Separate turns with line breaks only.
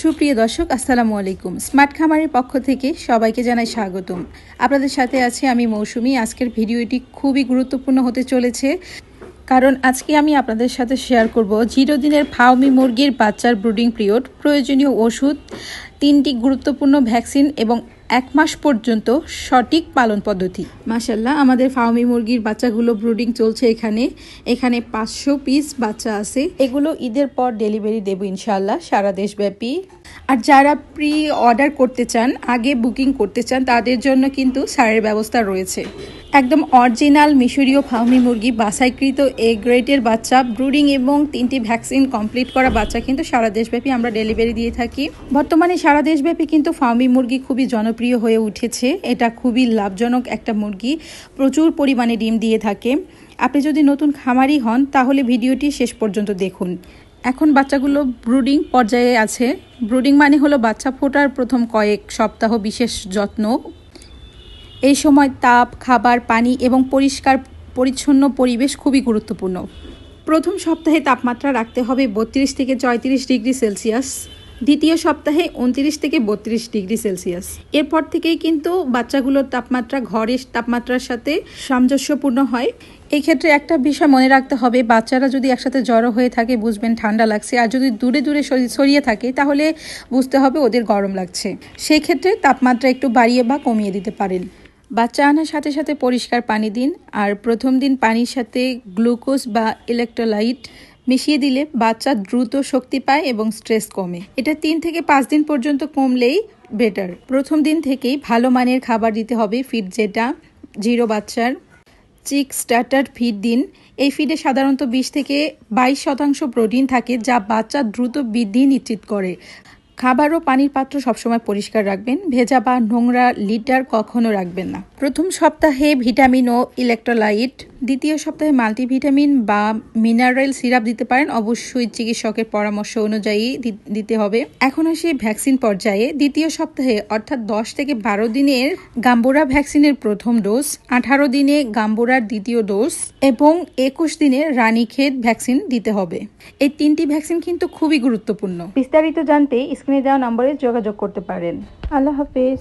সুপ্রিয় দর্শক, আসসালামু আলাইকুম। স্মার্ট খামারের পক্ষ থেকে সবাইকে জানাই স্বাগতম। আপনাদের সাথে আছি আমি মৌসুমি। আজকের ভিডিওটি খুবই গুরুত্বপূর্ণ হতে চলেছে, কারণ আজকে আমি আপনাদের সাথে শেয়ার করব 0 দিনের ফার্মি মুরগির বাচ্চার ব্রুডিং পিরিয়ড, প্রয়োজনীয় ওষুধ, 3টি গুরুত্বপূর্ণ ভ্যাকসিন এবং 1 মাস পর্যন্ত সঠিক পালন পদ্ধতি। মাশাআল্লাহ, আমাদের ফার্মি মুরগির বাচ্চাগুলো ব্রুডিং চলছে। এখানে 500 পিস বাচ্চা আছে। এগুলো ঈদের পর ডেলিভারি দেব ইনশাআল্লাহ সারা দেশব্যাপী। আর যারা প্রি অর্ডার করতে চান, আগে বুকিং করতে চান, তাদের জন্য কিন্তু ছাড়ের ব্যবস্থা রয়েছে। একদম অরিজিনাল মিশরীয় ফার্মি মুরগি, বাছাইকৃত এ গ্রেডের বাচ্চা, ব্রুডিং এবং 3টি ভ্যাকসিন কমপ্লিট করা বাচ্চা কিন্তু সারা দেশব্যাপী আমরা ডেলিভারি দিয়ে থাকি। বর্তমানে সারা দেশব্যাপী কিন্তু ফার্মি মুরগি খুবই জনপ্রিয় হয়ে উঠেছে। এটা খুবই লাভজনক একটা মুরগি, প্রচুর পরিমাণে ডিম দিয়ে থাকে। আপনি যদি নতুন খামারি হন তাহলে ভিডিওটি শেষ পর্যন্ত দেখুন। এখন বাচ্চাগুলো ব্রুডিং পর্যায়ে আছে। ব্রুডিং মানে হলো বাচ্চা ফোটার প্রথম কয়েক সপ্তাহ বিশেষ যত্ন। এই সময় তাপ, খাবার, পানি এবং পরিষ্কার পরিচ্ছন্ন পরিবেশ খুবই গুরুত্বপূর্ণ। প্রথম সপ্তাহে তাপমাত্রা রাখতে হবে 32 থেকে 34 ডিগ্রি সেলসিয়াস, দ্বিতীয় সপ্তাহে 29 থেকে 32 ডিগ্রি সেলসিয়াস। এরপর থেকেই কিন্তু বাচ্চাগুলোর তাপমাত্রা ঘরের তাপমাত্রার সাথে সামঞ্জস্যপূর্ণ হয়। এই ক্ষেত্রে একটা বিষয় মনে রাখতে হবে, বাচ্চারা যদি একসাথে জড়ো হয়ে থাকে বুঝবেন ঠান্ডা লাগছে, আর যদি দূরে দূরে ছড়িয়ে থাকে তাহলে বুঝতে হবে ওদের গরম লাগছে। সেই ক্ষেত্রে তাপমাত্রা একটু বাড়িয়ে বা কমিয়ে দিতে পারেন। বাচ্চা আনার সাথে সাথে পরিষ্কার পানি দিন, আর প্রথম দিন পানির সাথে গ্লুকোজ বা ইলেকট্রোলাইট মিশিয়ে দিলে বাচ্চা দ্রুত শক্তি পায় এবং স্ট্রেস কমে। এটা 3 থেকে 5 দিন পর্যন্ত কমলেই বেটার। প্রথম দিন থেকেই ভালো মানের খাবার দিতে হবে। ফিড যেটা 0 বাচ্চার চিক স্টার্টার ফিড দিন। এই ফিডে সাধারণত 20 থেকে 22% প্রোটিন থাকে, যা বাচ্চার দ্রুত বৃদ্ধি নিশ্চিত করে। খাবার ও পানির পাত্র সবসময় পরিষ্কার রাখবেন, ভেজা বা নোংরা লিটার কখনো রাখবেন না। প্রথম সপ্তাহে ভিটামিন ও ইলেকট্রোলাইট, দ্বিতীয় সপ্তাহে মাল্টিভিটামিন বা মিনারেল সিরাপ দিতে পারেন। অবশ্যই চিকিৎসকের পরামর্শ অনুযায়ী দিতে হবে। এখন আসি ভ্যাকসিন পর্যায়ে। দ্বিতীয় সপ্তাহে অর্থাৎ 10 থেকে 12 দিনের গাম্বুরা ভ্যাকসিনের প্রথম ডোজ, 18 দিনে গাম্বুরার দ্বিতীয় ডোজ এবং 21 দিনের রানীক্ষেত ভ্যাকসিন দিতে হবে। এই 3টি ভ্যাকসিন কিন্তু খুবই গুরুত্বপূর্ণ। বিস্তারিত জানতে স্ক্রিনে দেওয়া নম্বরে যোগাযোগ করতে পারেন। আল্লাহ হাফেজ।